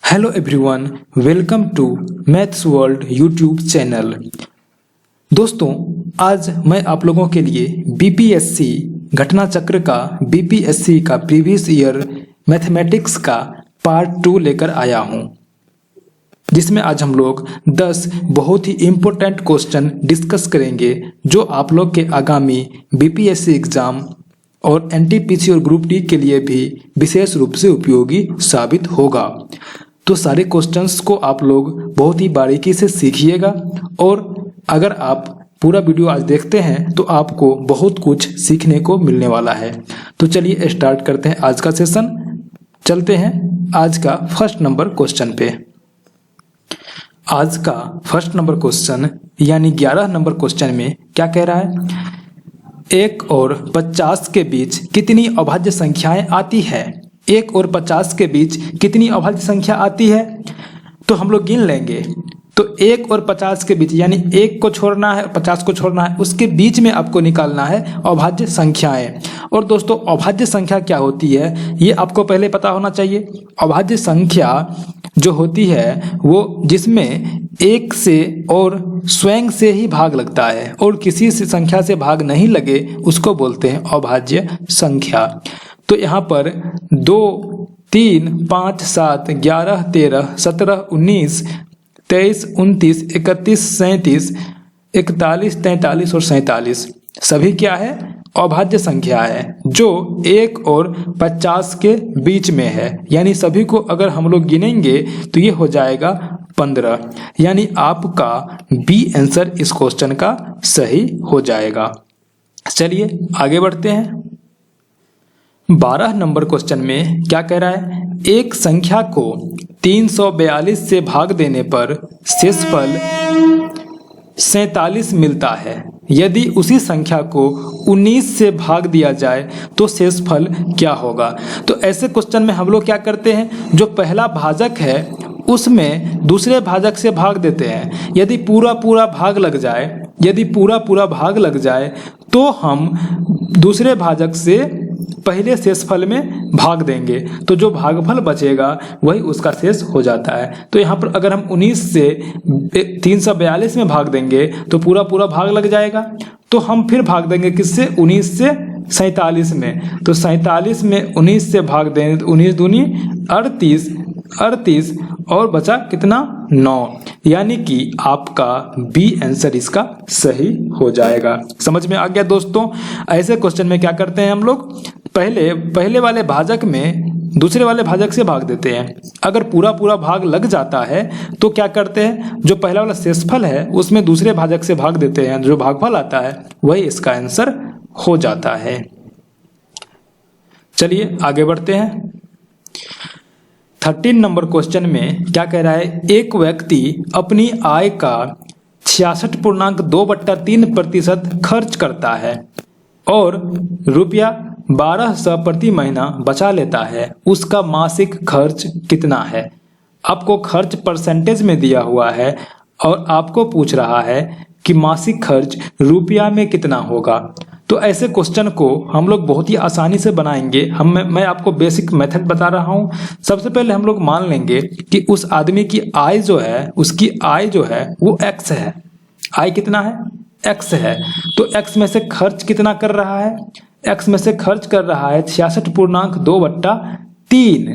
Hello everyone, welcome to maths world YouTube channel. दोस्तों, आज मैं आप लोगों के लिए बीपीएससी घटना चक्र का बीपीएससी का प्रीवियस ईयर मैथमेटिक्स का पार्ट 2 लेकर आया हूं, जिसमें आज हम लोग 10 बहुत ही इम्पोर्टेंट क्वेश्चन डिस्कस करेंगे जो आप लोग के आगामी बीपीएससी एग्जाम और एनटीपीसी और ग्रुप डी के लिए भी विशेष रूप से उपयोगी साबित होगा। तो सारे क्वेश्चंस को आप लोग बहुत ही बारीकी से सीखिएगा और अगर आप पूरा वीडियो आज देखते हैं तो आपको बहुत कुछ सीखने को मिलने वाला है। तो चलिए स्टार्ट करते हैं आज का सेशन। चलते हैं आज का फर्स्ट नंबर क्वेश्चन पे। आज का फर्स्ट नंबर क्वेश्चन यानी 11 नंबर क्वेश्चन में क्या कह रहा है? 1 और 50 के बीच कितनी अभाज्य संख्याएं आती है? 1 और 50 के बीच कितनी अभाज्य संख्या आती है? तो हम लोग गिन लेंगे। तो 1 और 50 के बीच यानी 1 को छोड़ना है, 50 को छोड़ना है, उसके बीच में आपको निकालना है अभाज्य संख्याएं। और दोस्तों, अभाज्य संख्या क्या होती है ये आपको पहले पता होना चाहिए। अभाज्य संख्या जो होती है वो जिसमें 1 से और स्वयं से ही भाग लगता है और किसी से संख्या से भाग नहीं लगे उसको बोलते हैं अभाज्य संख्या। तो यहाँ पर 2, 3, 5, 7, 11, 13, 17, 19, 23, 29, 31, 37, 41, 43 और 47 सभी क्या है? अभाज्य संख्या है जो 1 और 50 के बीच में है। यानी सभी को अगर हम लोग गिनेंगे तो ये हो जाएगा 15। यानी आपका बी आंसर इस क्वेश्चन का सही हो जाएगा। चलिए आगे बढ़ते हैं। 12 नंबर क्वेश्चन में क्या कह रहा है? एक संख्या को 342 से भाग देने पर शेषफल 47 मिलता है। यदि उसी संख्या को 19 से भाग दिया जाए तो शेषफल क्या होगा? तो ऐसे क्वेश्चन में हम लोग क्या करते हैं, जो पहला भाजक है उसमें दूसरे भाजक से भाग देते हैं। यदि पूरा भाग लग जाए, यदि पूरा भाग लग जाए तो हम दूसरे भाजक से पहले शेषफल में भाग देंगे, तो जो भागफल बचेगा वही उसका शेष हो जाता है। तो यहाँ पर अगर हम 19 से 342 में भाग देंगे तो पूरा भाग लग जाएगा। तो हम फिर भाग देंगे किससे? 19 से 47 में। तो 47 में 19 से भाग देंगे तो 19 दूनी 38 और बचा कितना? 9। यानी कि आपका बी आंसर इसका सही हो जाएगा। समझ में आ गया दोस्तों? ऐसे क्वेश्चन में क्या करते हैं हम लोग, पहले वाले भाजक में दूसरे वाले भाजक से भाग देते हैं। अगर पूरा भाग लग जाता है तो क्या करते हैं, जो पहला वाला शेषफल है उसमें दूसरे भाजक से भाग देते हैं। जो भागफल आता है वही इसका आंसर हो जाता है। चलिए आगे बढ़ते हैं। 13 नंबर क्वेश्चन में क्या कह रहा है? एक व्यक्ति अपनी आय का 66.2/3% खर्च करता है और रुपया 1200 प्रति महीना बचा लेता है। उसका मासिक खर्च कितना है? आपको खर्च परसेंटेज में दिया हुआ है और आपको पूछ रहा है कि मासिक खर्च रुपया में कितना होगा। तो ऐसे क्वेश्चन को हम लोग बहुत ही आसानी से बनाएंगे। मैं आपको बेसिक मेथड बता रहा हूँ। सबसे पहले हम लोग मान लेंगे कि उस आदमी की आय जो है, उसकी आय जो है वो x है। आय कितना है? x है। तो x में से खर्च कितना कर रहा है? x में से खर्च कर रहा है 66.2/3।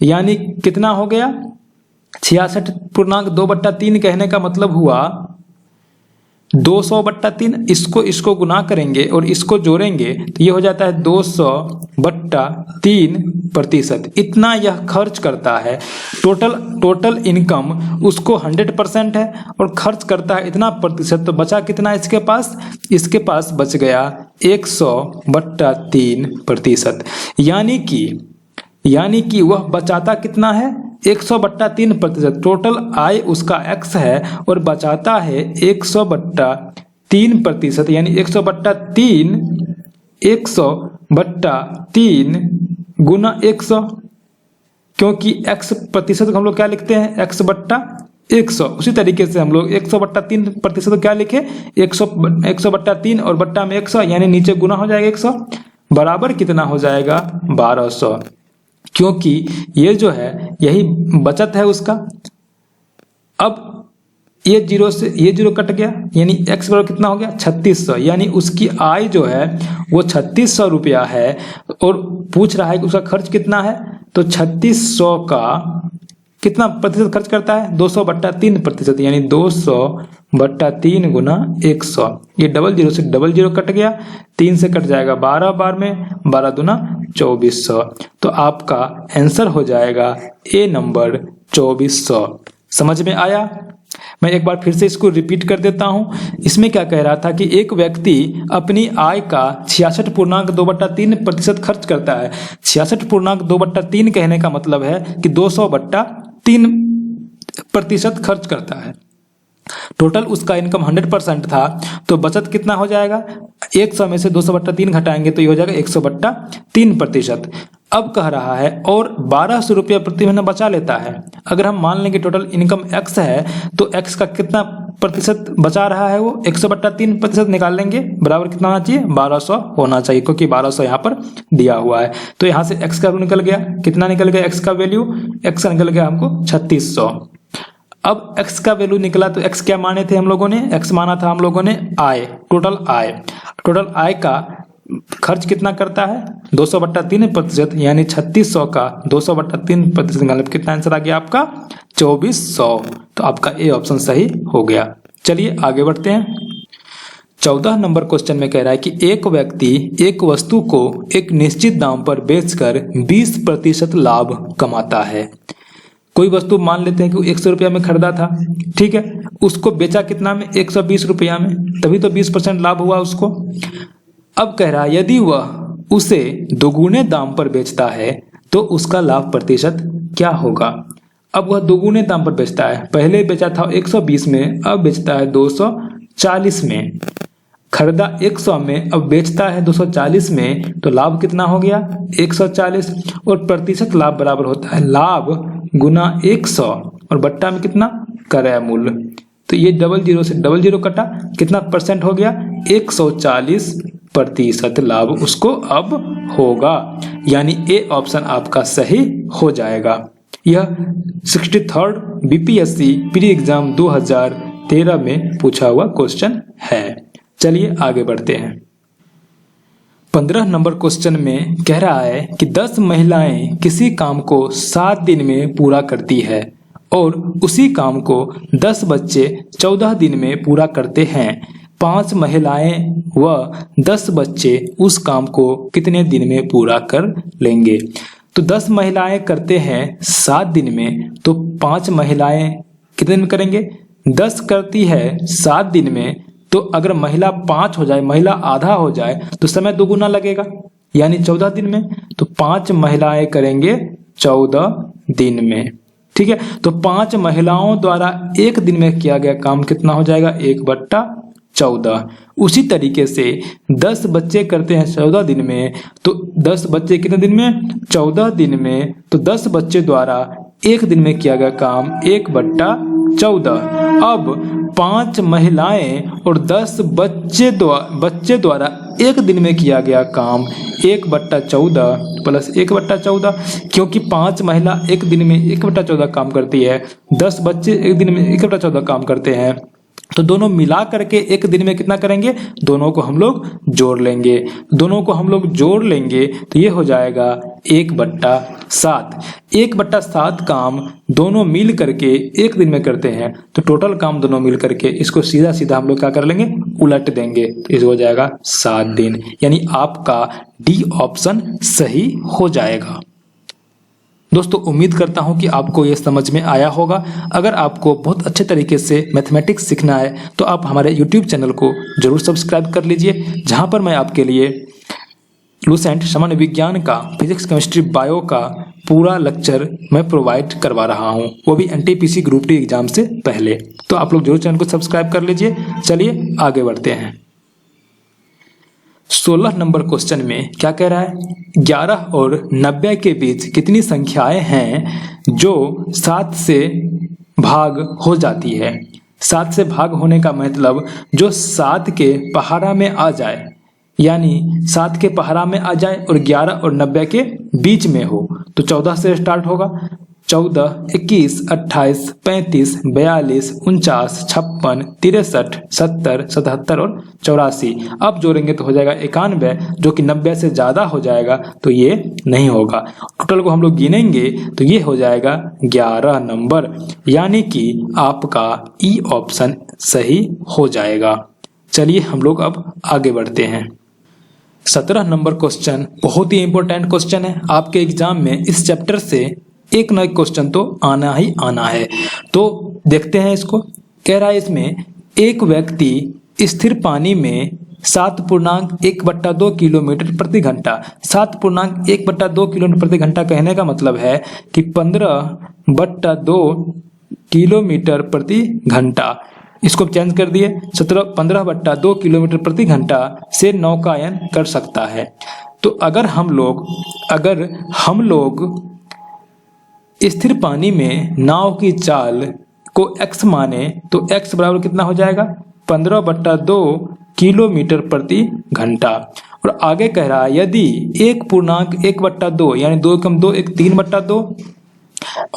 यानी कितना हो गया? 66.2/3 कहने का मतलब हुआ 200/3। इसको गुना करेंगे और इसको जोड़ेंगे तो ये हो जाता है 200/3%। इतना यह खर्च करता है। टोटल इनकम उसको 100% है और खर्च करता है इतना प्रतिशत। तो बचा कितना इसके पास? इसके पास बच गया 100/3%। यानी कि वह बचाता कितना है? 100/3%। टोटल आय उसका x है और बचाता है 100/3%। यानी 100/3 गुना 100, क्योंकि x प्रतिशत को हम लोग क्या लिखते हैं? x/100। उसी तरीके से हम लोग 100/3% क्या लिखे? 100/3 और बट्टा में 100, यानी नीचे गुना हो जाएगा 100, बराबर कितना हो जाएगा? 1200। क्योंकि ये जो है यही बचत है उसका। अब ये जीरो कट गया, यानी x बराबर कितना हो गया 3600, यानी उसकी आय जो है वो 3600 रुपया है और पूछ रहा है कि उसका खर्च कितना है। तो 3600 का कितना प्रतिशत खर्च करता है 200/3%, यानी 200/3 गुना 100। ये डबल जीरो से डबल जीरो कट गया, 3 से कट जाएगा 12 बार में, 12 दूना 2400। तो आपका आंसर हो जाएगा ए नंबर 2400। समझ में आया? मैं एक बार फिर से इसको रिपीट कर देता हूं। इसमें क्या कह रहा था कि एक व्यक्ति अपनी आय का 66.2/3% खर्च करता है। 66.2/3 कहने का मतलब है कि 200/3% खर्च करता है। टोटल उसका इनकम 100% था, तो बचत कितना हो जाएगा, 100 में से 200/3 घटाएंगे तो ये हो जाएगा 100/3%। अब कह रहा है और 1200 रुपया प्रति महीना बचा लेता है। अगर हम मान लें कि टोटल इनकम x है तो x का कितना प्रतिशत बचा रहा है, वो 100/3% निकाल लेंगे, बराबर कितना होना चाहिए 1200 होना चाहिए, क्योंकि 1200 यहाँ पर दिया हुआ है। तो यहाँ से x का निकल गया, कितना निकल गया x का वैल्यू, x का निकल गया हमको 3600। अब x का वैल्यू निकला तो x क्या माने थे हम लोगों ने, x माना था हम लोगों ने आय, टोटल आय का खर्च कितना करता है 200/3%, यानी 3600 का 200/3% मतलब कितना आंसर आ गया आपका 2400। तो आपका ए ऑप्शन सही हो गया। चलिए आगे बढ़ते हैं। 14 नंबर क्वेश्चन में कह रहा है कि एक व्यक्ति एक वस्तु को एक निश्चित दाम पर बेचकर 20% लाभ कमाता है। कोई वस्तु मान लेते हैं कि 100 रुपया में खरीदा था, ठीक है, उसको बेचा कितना में 120 रुपया में, तभी तो 20% लाभ हुआ उसको। अब कह रहा है यदि वह उसे दोगुने दाम पर बेचता है तो उसका लाभ प्रतिशत क्या होगा। अब वह दोगुने दाम पर बेचता है, पहले बेचा था 120 में, अब बेचता है 240 में, खरीदा 100 में, अब बेचता है 240 में, तो लाभ कितना हो गया 140, और प्रतिशत लाभ बराबर होता है लाभ गुना 100 और बट्टा में कितना क्रय मूल्य। तो ये डबल जीरो से डबल जीरो कटा, कितना परसेंट हो गया 140% लाभ उसको अब होगा, यानी ए ऑप्शन आपका सही हो जाएगा। यह 63rd बीपीएससी प्री एग्जाम 2013 में पूछा हुआ क्वेश्चन है। चलिए आगे बढ़ते हैं। 15 नंबर क्वेश्चन में कह रहा है कि 10 महिलाएं किसी काम को 7 दिन में पूरा करती है और उसी काम को 10 बच्चे 14 दिन में पूरा करते हैं। 5 महिलाएं व 10 बच्चे उस काम को कितने दिन में पूरा कर लेंगे। तो 10 महिलाएं करते हैं 7 दिन में, तो 5 महिलाएं कितने दिन में करेंगे, 10 करती है 7 दिन में, तो अगर महिला 5 हो जाए, महिला आधा हो जाए तो समय दोगुना लगेगा, यानी 14 दिन में। तो 5 महिलाएं करेंगे 14 दिन में, ठीक है। तो 5 महिलाओं द्वारा एक दिन में किया गया काम कितना हो जाएगा 1/14। उसी तरीके से 10 बच्चे करते हैं 14 दिन में, तो 10 बच्चे कितने दिन में 14 दिन में, तो 10 बच्चे द्वारा एक दिन में किया गया काम 1/14। अब 5 महिलाएं और 10 बच्चे द्वारा एक दिन में किया गया काम 1/14 प्लस 1/14, क्योंकि 5 महिला एक दिन में 1/14 काम करती है, 10 बच्चे एक दिन में 1/14 काम करते हैं, तो दोनों मिला करके एक दिन में कितना करेंगे, दोनों को हम लोग जोड़ लेंगे। दोनों को हम लोग जोड़ लेंगे तो ये हो जाएगा 1/7। 1/7 काम दोनों मिल करके एक दिन में करते हैं, तो टोटल काम दोनों मिल करके इसको सीधा सीधा हम लोग क्या कर लेंगे, उलट देंगे, इसको हो जाएगा 7 दिन, यानी आपका डी ऑप्शन सही हो जाएगा। दोस्तों उम्मीद करता हूं कि आपको ये समझ में आया होगा। अगर आपको बहुत अच्छे तरीके से मैथमेटिक्स सीखना है तो आप हमारे YouTube चैनल को जरूर सब्सक्राइब कर लीजिए, जहां पर मैं आपके लिए लुसेंट सामान्य विज्ञान का फिजिक्स केमिस्ट्री बायो का पूरा लेक्चर मैं प्रोवाइड करवा रहा हूं, वो भी एनटीपीसी ग्रुप डी एग्जाम से पहले। तो आप लोग जरूर चैनल को सब्सक्राइब कर लीजिए। चलिए आगे बढ़ते हैं। 16 नंबर क्वेश्चन में क्या कह रहा है, 11 और 90 के बीच कितनी संख्याएं हैं जो 7 से भाग हो जाती है। 7 से भाग होने का मतलब जो 7 के पहाड़ा में आ जाए, यानी 7 के पहरा में आ जाए और 11 और 90 के बीच में हो, तो 14 से स्टार्ट होगा। 14, 21, 28, 35, 42, 49, 56, 63, 70, 77 और 84। अब जोड़ेंगे तो हो जाएगा 91, जो कि 90 से ज़्यादा हो जाएगा तो ये नहीं होगा। टोटल को हम लोग गिनेंगे तो ये हो जाएगा 11 नंबर, यानी कि आपका ई ऑप्शन सही हो जाएगा। चलिए हम लोग अब आगे बढ़ते हैं। 17 नंबर क्वेश्चन बहुत ही इंपॉर्टेंट क्वेश्चन है। आपके एग्जाम में इस चैप्टर से एक न एक क्वेश्चन तो आना ही आना है। तो देखते हैं इसको। कह रहा है इसमें एक व्यक्ति स्थिर पानी में 7.1/2 किलोमीटर प्रति घंटा, 7.1/2 किलोमीटर प्रति घंटा कहने का मतलब है कि 15/2 किलोमीटर प्रति घंटा। इसको चेंज कर दिए 15/2 किलोमीटर प्रति घंटा से नौकायन कर सकता है। तो अगर हम लोग स्थिर पानी में नाव की चाल को x माने तो x बराबर कितना हो जाएगा 15/2 किलोमीटर प्रति घंटा। और आगे कह रहा है यदि 1.1/2 यानी 2 कम 2 1 3/2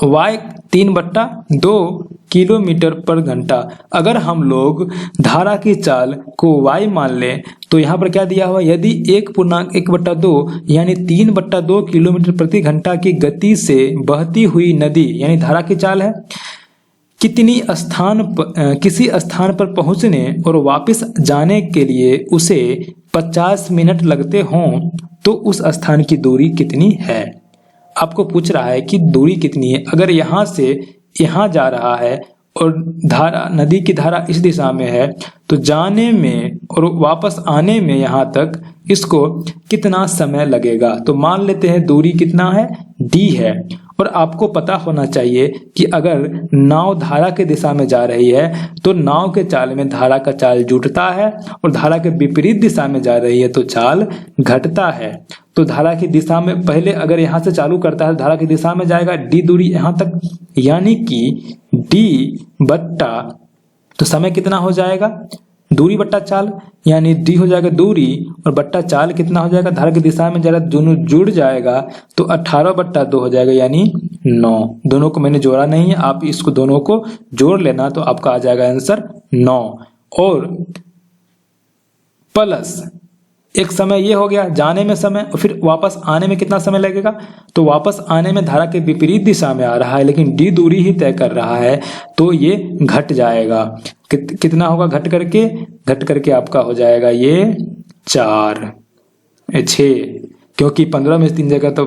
y 3/2 किलोमीटर पर घंटा। अगर हम लोग धारा की चाल को y मान लें तो यहाँ पर क्या दिया हुआ, यदि 1.1/2 यानी 3/2 किलोमीटर प्रति घंटा की गति से बहती हुई नदी यानी धारा की चाल है, किसी स्थान पर पहुंचने और वापस जाने के लिए उसे 50 मिनट लगते हों तो उस स्थान की दूरी कितनी है। आपको पूछ रहा है कि दूरी कितनी है। अगर यहाँ से यहाँ जा रहा है और नदी की धारा इस दिशा में है तो जाने में और वापस आने में यहाँ तक इसको कितना समय लगेगा। तो मान लेते हैं दूरी कितना है, d है। और आपको पता होना चाहिए कि अगर नाव धारा के दिशा में जा रही है तो नाव के चाल में धारा का चाल जुटता है और धारा के विपरीत दिशा में जा रही है तो चाल घटता है। तो धारा की दिशा में पहले अगर यहाँ से चालू करता है धारा की दिशा में जाएगा d दूरी यहाँ तक, यानी कि d बट्टा तो समय कितना हो जाएगा, दूरी बट्टा चाल, यानी d हो जाएगा दूरी और बट्टा चाल कितना हो जाएगा, धारा की दिशा में जरा दोनों जुड़ जाएगा तो 18/2 हो जाएगा यानी 9। दोनों को मैंने जोड़ा नहीं है, आप इसको दोनों को जोड़ लेना तो आपका आ जाएगा आंसर 9। और प्लस एक समय ये हो गया जाने में समय, और फिर वापस आने में कितना समय लगेगा, तो वापस आने में धारा के विपरीत दिशा में आ रहा है लेकिन d दूरी ही तय कर रहा है तो ये घट जाएगा। कितना होगा घट करके आपका हो जाएगा ये 6, क्योंकि 15 में 3 जगह तो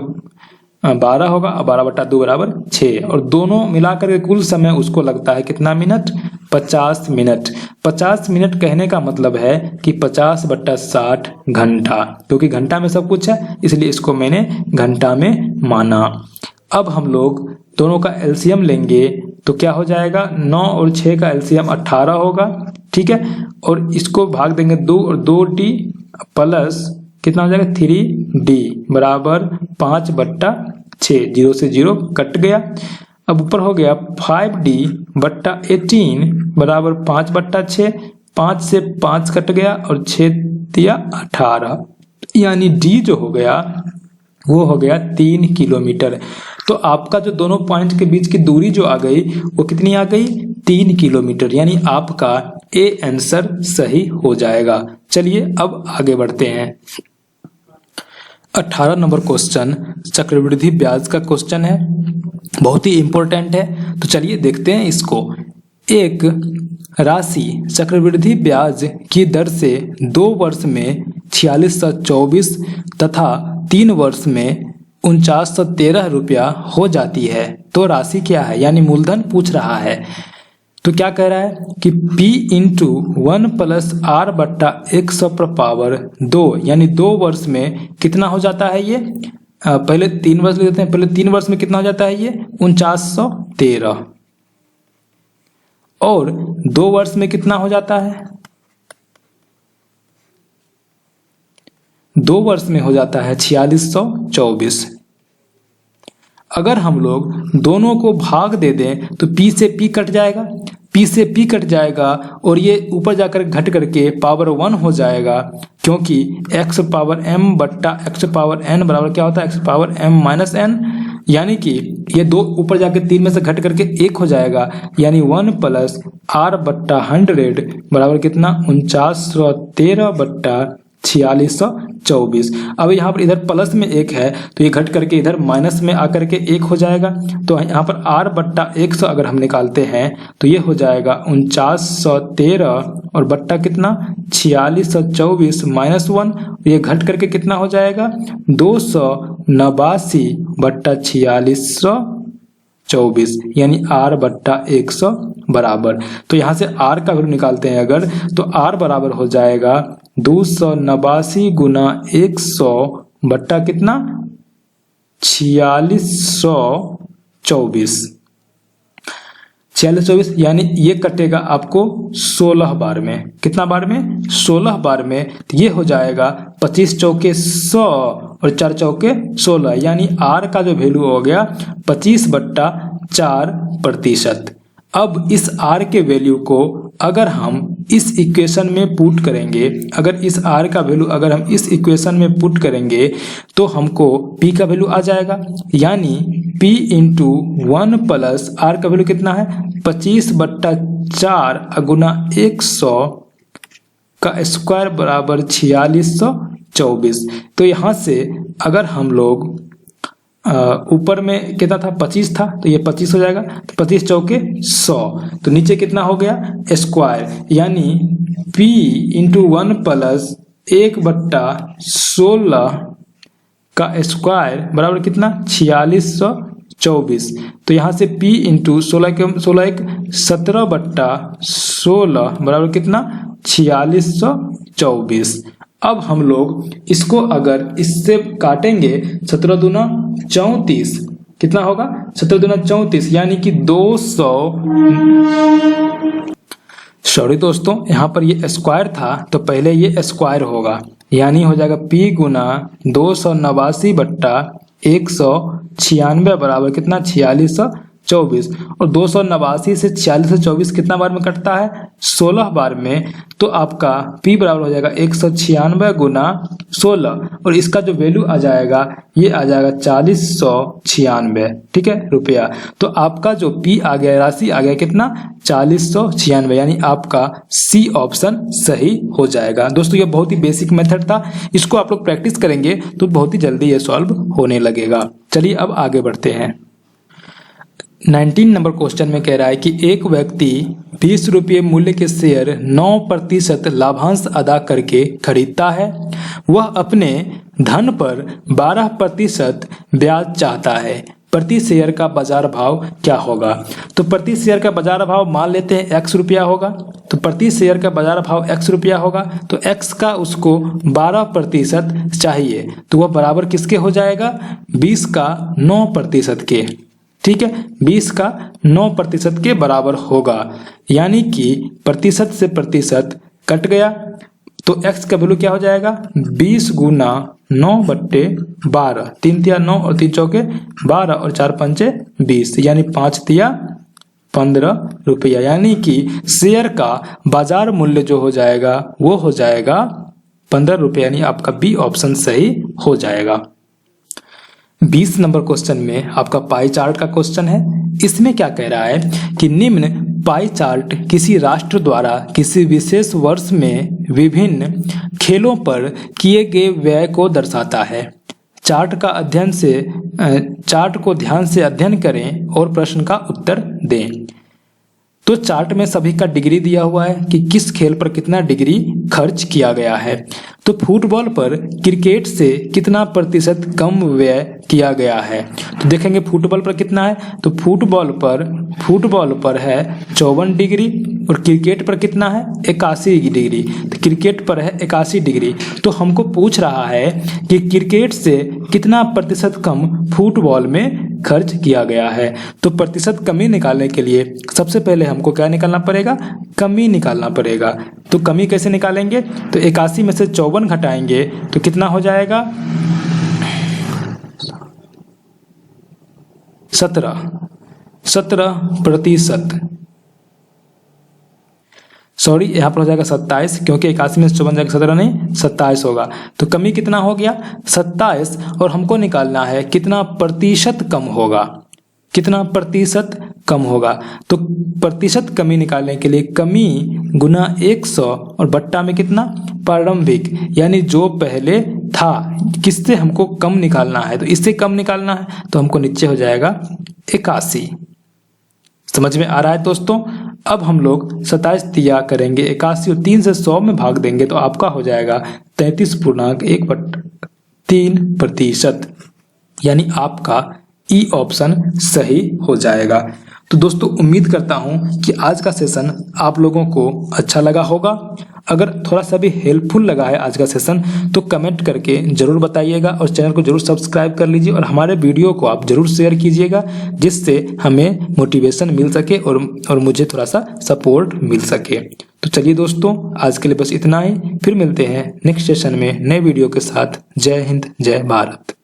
12 होगा, 12/2 बराबर 6। और दोनों मिलाकर कुल समय उसको लगता है कितना मिनट, 50 मिनट। 50 मिनट कहने का मतलब है कि 50/60 घंटा, क्योंकि घंटा में सब कुछ है इसलिए इसको मैंने घंटा में माना। अब हम लोग दोनों का एलसीएम लेंगे तो क्या हो जाएगा, 9 और 6 का एलसीएम 18 होगा, ठीक है। और इसको भाग देंगे 2 और 2d प्लस कितना हो जाएगा 3d बराबर 5/6, 0 से 0 कट गया। अब ऊपर हो गया 5d/18 बराबर 5/6, 5 से 5 कट गया और 6 दिया 18, यानी d जो हो गया वो हो गया 3 किलोमीटर। तो आपका जो दोनों पॉइंट के बीच की दूरी जो आ गई वो कितनी आ गई, 3 किलोमीटर, यानी आपका ए आंसर सही हो जाएगा। चलिए अब आगे बढ़ते हैं। 18 नंबर क्वेश्चन चक्रवृद्धि ब्याज का क्वेश्चन है, बहुत ही इंपॉर्टेंट है। तो चलिए देखते हैं इसको। एक राशि चक्रवृद्धि ब्याज की दर से 2 वर्ष में 4624 तथा 3 वर्ष में 4913 रुपया हो जाती है तो राशि क्या है, यानी मूलधन पूछ रहा है। तो क्या कह रहा है कि P इंटू 1 प्लस R/100 यानी 2 वर्ष में कितना हो जाता है ये, पहले 3 वर्ष ले लेते हैं। पहले 3 वर्ष में कितना हो जाता है ये 4913, और 2 वर्ष में कितना हो जाता है, 2 वर्ष में हो जाता है 4624। अगर हम लोग दोनों को भाग दे दें तो P से P कट जाएगा, P p से p कट जाएगा और ये ऊपर जाकर घट करके पावर 1 हो जाएगा, क्योंकि x पावर m बट्टा x पावर n बराबर क्या होता है, x power m minus n, यानी कि ये 2 ऊपर जाकर 3 में से घट करके 1 हो जाएगा, यानी 1 प्लस r बट्टा 100 बराबर कितना 4913 बट्टा 4624। अब यहाँ पर इधर प्लस में 1 है तो ये घट करके इधर माइनस में आकर के 1 हो जाएगा, तो यहाँ पर r बट्टा 100 अगर हम निकालते हैं तो ये हो जाएगा 4913 और बट्टा कितना 4624 माइनस 1, ये घट करके कितना हो जाएगा 289 बट्टा 4624, यानी r बट्टा 100 बराबर। तो यहाँ से r का वैल्यू निकालते हैं अगर, तो r बराबर हो जाएगा 289 गुना 100 बट्टा कितना 4624, यानी ये कटेगा आपको 16 बार में। कितना बार में 16 बार में, तो ये हो जाएगा 25 चौके 100 और 4 चौके 16, यानी r का जो वैल्यू हो गया 25 बट्टा 4%। अब इस r के वैल्यू को अगर हम इस इक्वेशन में पुट करेंगे, अगर इस r का वैल्यू अगर हम इस इक्वेशन में पुट करेंगे तो हमको p का वैल्यू आ जाएगा, यानी p इंटू 1 प्लस r का वैल्यू कितना है 25 बट्टा 4 गुना 100 का स्क्वायर बराबर 4624। तो यहाँ से अगर हम लोग ऊपर में कितना था 25 था, तो ये 25 हो जाएगा, तो 25 चौके 100, तो नीचे कितना हो गया स्क्वायर, यानी p इंटू 1 प्लस 1 बट्टा 16 का स्क्वायर बराबर कितना 4624। तो यहाँ से p इंटू 16 के 16 एक 17 बट्टा 16 बराबर कितना 4624। अब हम लोग इसको अगर इससे काटेंगे 17 दूना 34, कितना होगा 17 दूना 34, यानी कि 200, सॉरी दोस्तों यहाँ पर ये स्क्वायर था तो पहले ये स्क्वायर होगा, यानी हो जाएगा p गुना 289 बट्टा 196 बराबर कितना 4624, और 289 से 4624 कितना बार में कटता है 16 बार में, तो आपका p बराबर हो जाएगा 196 गुना 16, और इसका जो वैल्यू आ जाएगा ये आ जाएगा 4096, ठीक है रुपया। तो आपका जो p आ गया राशि आ गया कितना 4096, यानी आपका सी ऑप्शन सही हो जाएगा। दोस्तों ये बहुत ही बेसिक मेथड था, इसको आप लोग प्रैक्टिस करेंगे तो बहुत ही जल्दी ये सॉल्व होने लगेगा। चलिए अब आगे बढ़ते हैं। 19 नंबर क्वेश्चन में कह रहा है कि एक व्यक्ति 20 रुपये मूल्य के शेयर 9% लाभांश अदा करके खरीदता है। वह अपने धन पर 12% ब्याज चाहता है। प्रति शेयर का बाजार भाव क्या होगा? तो प्रति शेयर का बाजार भाव मान लेते हैं x रुपया होगा, तो प्रति शेयर का बाजार भाव x रुपया होगा, तो x का उसको 12% चाहिए, तो वह बराबर किसके हो जाएगा 20 का 9% के, ठीक है 20 का 9% के बराबर होगा, यानी कि प्रतिशत से प्रतिशत कट गया, तो x का वैल्यू क्या हो जाएगा 20 गुना 9/12, 3 तिया 9 और 3 चौके 12 और 4 पंचे 20, यानी 5 तिया 15 रुपया, यानी कि शेयर का बाजार मूल्य जो हो जाएगा वो हो जाएगा 15 रुपये, यानी आपका बी ऑप्शन सही हो जाएगा। 20 नंबर क्वेश्चन में आपका पाई चार्ट का क्वेश्चन है। इसमें क्या कह रहा है कि निम्न पाई चार्ट किसी राष्ट्र द्वारा किसी विशेष वर्ष में विभिन्न खेलों पर किए गए व्यय को दर्शाता है। चार्ट को ध्यान से अध्ययन करें और प्रश्न का उत्तर दें। तो चार्ट में सभी का डिग्री दिया हुआ है कि किस खेल पर कितना डिग्री खर्च किया गया है। तो फुटबॉल पर क्रिकेट से कितना प्रतिशत कम व्यय किया गया है, तो देखेंगे फुटबॉल पर कितना है, तो फुटबॉल पर है 54 डिग्री और क्रिकेट पर कितना है 81 डिग्री, तो क्रिकेट पर है 81 डिग्री। तो हमको पूछ रहा है कि क्रिकेट से कितना प्रतिशत कम फुटबॉल में खर्च किया गया है। तो प्रतिशत कमी निकालने के लिए सबसे पहले हमको क्या निकालना पड़ेगा, कमी निकालना पड़ेगा। तो कमी कैसे निकालेंगे, तो 81 में से 54 घटाएंगे तो कितना हो जाएगा 17% सॉरी, यहाँ पर हो जाएगा 27, क्योंकि 81 में 54 जाएगा 17 नहीं 27 होगा। तो कमी कितना हो गया 27, और हमको निकालना है कितना प्रतिशत कम होगा, कितना प्रतिशत कम होगा। तो प्रतिशत कमी निकालने के लिए कमी गुना 100 और बट्टा में कितना प्रारंभिक, यानी जो पहले था किससे हमको कम निकालना है, तो इससे कम निकालना है, तो हमको नीचे हो जाएगा 81। समझ में आ रहा है दोस्तों। अब हम लोग 27 दिया करेंगे 81 और 3 से 100 में भाग देंगे तो आपका हो जाएगा 33.1/3%, यानी आपका ई ऑप्शन सही हो जाएगा। तो दोस्तों उम्मीद करता हूं कि आज का सेशन आप लोगों को अच्छा लगा होगा। अगर थोड़ा सा भी हेल्पफुल लगा है आज का सेशन तो कमेंट करके जरूर बताइएगा, और चैनल को जरूर सब्सक्राइब कर लीजिए, और हमारे वीडियो को आप जरूर शेयर कीजिएगा, जिससे हमें मोटिवेशन मिल सके और मुझे थोड़ा सा सपोर्ट मिल सके। तो चलिए दोस्तों, आज के लिए बस इतना ही। फिर मिलते हैं नेक्स्ट सेशन में नए वीडियो के साथ। जय हिंद, जय भारत।